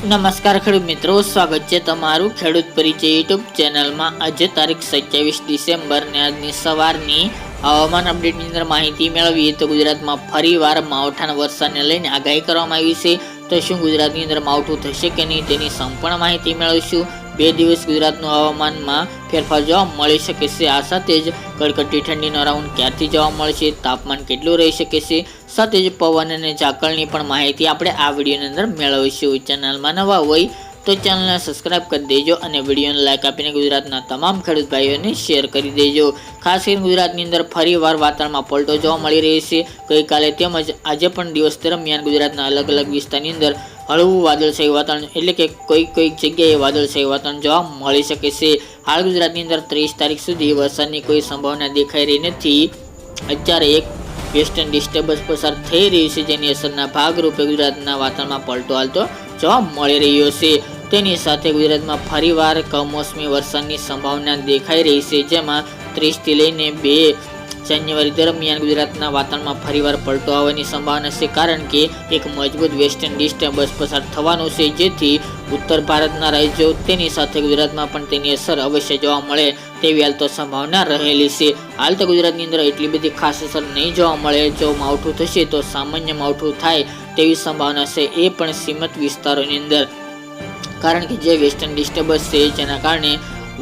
નમસ્કાર ખેડૂત મિત્રો, સ્વાગત છે તમારું ખેડૂત પરિચય યુટ્યુબ ચેનલમાં। આજે તારીખ 27 ડિસેમ્બર ને આજની સવારની હવામાન અપડેટની અંદર માહિતી મેળવીએ તો ગુજરાતમાં ફરીવાર માવઠાના વરસાદને લઈને આગાહી કરવામાં આવી છે। તો શું ગુજરાતની અંદર માવઠું થશે કે નહીં તેની સંપૂર્ણ માહિતી મેળવીશું। 2 દિવસ ગુજરાતનું હવામાનમાં ફેરફાર જોવા મળી શકે છે। આ સાથે જ કડકડતી ઠંડીનો રાઉન્ડ ક્યારથી જોવા મળશે, તાપમાન કેટલું રહી શકે છે, સાથે જ પવન અને ઝાકળની પણ માહિતી આપણે આ વિડીયોની અંદર મેળવીશું। ચેનલમાં નવા હોય તો ચેનલને સબસ્ક્રાઇબ કરી દેજો અને વિડીયોને લાઇક આપીને ગુજરાતના તમામ ખેડૂત ભાઈઓને શેર કરી દેજો। ખાસ કરીને ગુજરાતની અંદર ફરીવાર વાતાવરણમાં પલટો જોવા મળી રહી છે। ગઈકાલે તેમજ આજે પણ દિવસ દરમિયાન ગુજરાતના અલગ અલગ વિસ્તારની અંદર હળવું વાદળછાયું વાતાવરણ એટલે કે કોઈક જગ્યાએ વાદળછાયું વાતાવરણ જોવા મળી શકે છે। હાલ ગુજરાતની અંદર 30 તારીખ સુધી વરસાદની કોઈ સંભાવના દેખાઈ રહી નથી। અત્યારે એક વેસ્ટર્ન ડિસ્ટર્બન્સ પસાર થઈ રહ્યું છે, જેની અસરના ભાગરૂપે ગુજરાતના વાતાવરણમાં પલટો હાલતો જોવા મળી રહ્યો છે। તેની સાથે ગુજરાતમાં ફરીવાર કમોસમી વરસાદની સંભાવના દેખાઈ રહી છે, જેમાં 30 થી લઈને 2 જાન્યુઆરી દરમિયાન ગુજરાતના વાતાવરણમાં ફરીવાર પલટો આવવાની સંભાવના છે, કારણ કે એક મજબૂત વેસ્ટર્ન ડિસ્ટર્બન્સ પસાર થવાનું છે, જેથી ઉત્તર ભારતના રાજ્યો તેની સાથે ગુજરાતમાં પણ તેની અસર અવશ્ય જોવા મળે તેવી હાલ તો સંભાવના રહેલી છે। હાલ તો ગુજરાતની અંદર એટલી બધી ખાસ અસર નહીં જોવા મળે। જો માવઠું થશે તો સામાન્ય માવઠું થાય તેવી સંભાવના છે, એ પણ સીમિત વિસ્તારોની અંદર, કારણ કે જે વેસ્ટર્ન ડિસ્ટર્બન્સ છે જેના કારણે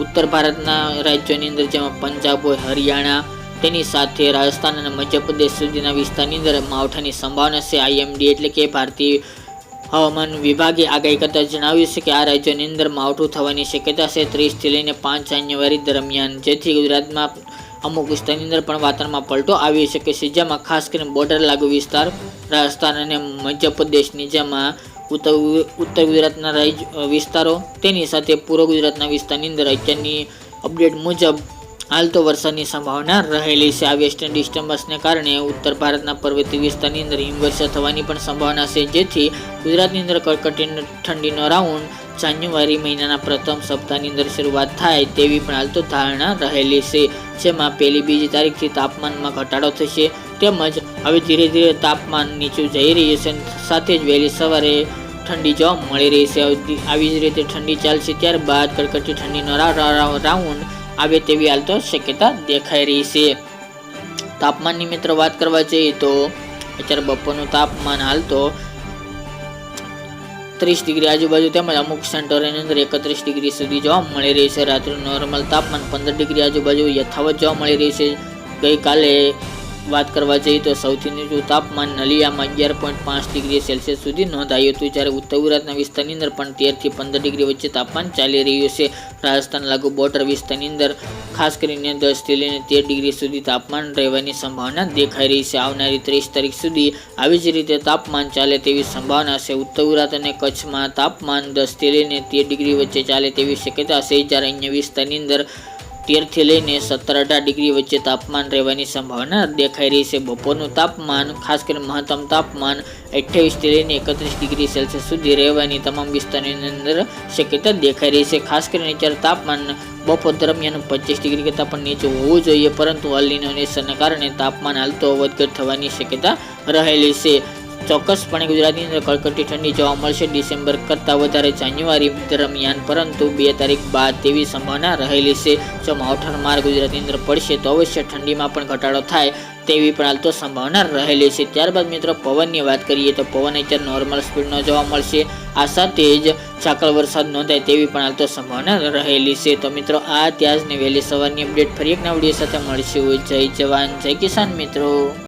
ઉત્તર ભારતના રાજ્યોની અંદર જેમાં પંજાબ હોય, હરિયાણા, તેની સાથે રાજસ્થાન અને મધ્યપ્રદેશ સુધીના વિસ્તારની અંદર માવઠાની સંભાવના છે। IMD એટલે કે ભારતીય હવામાન વિભાગે આગાહી કરતા જણાવ્યું છે કે આ રાજ્યોની અંદર માવઠું થવાની શક્યતા છે 30 થી લઈને 5 જાન્યુઆરી દરમિયાન, જેથી ગુજરાતમાં અમુક વિસ્તારની અંદર પણ વાતાવરણમાં પલટો આવી શકે છે, જેમાં ખાસ કરીને બોર્ડર લાગુ વિસ્તાર રાજસ્થાન અને મધ્યપ્રદેશની જેમાં ઉત્તર ગુજરાતના વિસ્તારો તેની સાથે પૂર્વ ગુજરાતના વિસ્તારની અંદર અત્યારની અપડેટ મુજબ હાલ તો વરસાદની સંભાવના રહેલી છે। આ વેસ્ટર્ન ડિસ્ટર્બન્સને કારણે ઉત્તર ભારતના પર્વતીય વિસ્તારની અંદર હિમવર્ષા થવાની પણ સંભાવના છે, જેથી ગુજરાતની અંદર કડકડતી ઠંડીનો રાઉન્ડ જાન્યુઆરી મહિનાના પ્રથમ સપ્તાહની અંદર શરૂઆત થાય તેવી પણ હાલ તો ધારણા રહેલી છે, જેમાં 1-2 તારીખથી તાપમાનમાં ઘટાડો થશે, તેમજ હવે ધીરે ધીરે તાપમાન નીચું જઈ રહ્યું છે, સાથે જ વહેલી સવારે ઠંડી જોવા મળી રહી છે। આવી જ રીતે ઠંડી ચાલશે, ત્યારબાદ કડકડતી ઠંડીનો રાઉન્ડ આવે તેવી હાલ તો શક્યતા દેખાઈ રહી છે। તાપમાનની મિત્રો વાત કરવા જઈએ તો અત્યારે બપોરનું તાપમાન હાલ તો 30 ડિગ્રી આજુબાજુ તેમજ અમુક સેન્ટરોની અંદર 31 ડિગ્રી સુધી જોવા મળી રહી છે। રાત્રિનું નોર્મલ તાપમાન 15 ડિગ્રી આજુબાજુ યથાવત જોવા મળી રહી છે। ગઈકાલે વાત કરવા જઈએ તો સૌથી નીચું તાપમાન નલિયામાં 11.5 ડિગ્રી સેલ્સિયસ સુધી નોંધાયું હતું, જ્યારે ઉત્તર ગુજરાતના વિસ્તારની અંદર પણ 13 થી 15 ડિગ્રી વચ્ચે તાપમાન ચાલી રહ્યું છે। રાજસ્થાન લાગુ બોર્ડર વિસ્તારની અંદર ખાસ કરીને 10 થી લઈને 13 ડિગ્રી સુધી તાપમાન રહેવાની સંભાવના દેખાઈ રહી છે। આવનારી 30 તારીખ સુધી આવી જ રીતે તાપમાન ચાલે તેવી સંભાવના છે। ઉત્તર ગુજરાત અને કચ્છમાં તાપમાન 10 થી લઈને 13 ડિગ્રી વચ્ચે ચાલે તેવી શક્યતા છે, જ્યારે અન્ય વિસ્તારની અંદર 13 થી લઈને 17-18 ડિગ્રી વચ્ચે તાપમાન રહેવાની સંભાવના દેખાઈ રહી છે। બપોરનું તાપમાન ખાસ કરીને મહત્તમ તાપમાન 28 થી લઈને 31 ડિગ્રી સેલ્સિયસ સુધી રહેવાની તમામ વિસ્તારોની અંદર શક્યતા દેખાઈ રહી છે। ખાસ કરીને અત્યારે તાપમાન બપોર દરમિયાન 25 ડિગ્રી કરતાં પણ નીચું હોવું જોઈએ, પરંતુ અલ્નીનો અસરને કારણે તાપમાન હાલ તો વધઘટ થવાની શક્યતા રહેલી છે। ચોક્કસપણે ગુજરાતની અંદર કડકડતી ઠંડી જોવા મળશે ડિસેમ્બર કરતાં વધારે જાન્યુઆરી દરમિયાન, પરંતુ 2 તારીખ બાદ તેવી સંભાવના રહેલી છે। જો માવઠાનો માર ગુજરાતની અંદર પડશે તો અવશ્ય ઠંડીમાં પણ ઘટાડો થાય તેવી પણ હાલ તો સંભાવના રહેલી છે। ત્યારબાદ મિત્રો પવનની વાત કરીએ તો પવન અત્યારે નોર્મલ સ્પીડનો જોવા મળશે, આ સાથે જ ઝાકળ વરસાદ નોંધાય તેવી પણ હાલ તો સંભાવના રહેલી છે। તો મિત્રો આ ત્યાંની વહેલી સવારની અપડેટ ફરી એક નવા વિડીયો સાથે મળશું। જય જવાન જય કિસાન મિત્રો।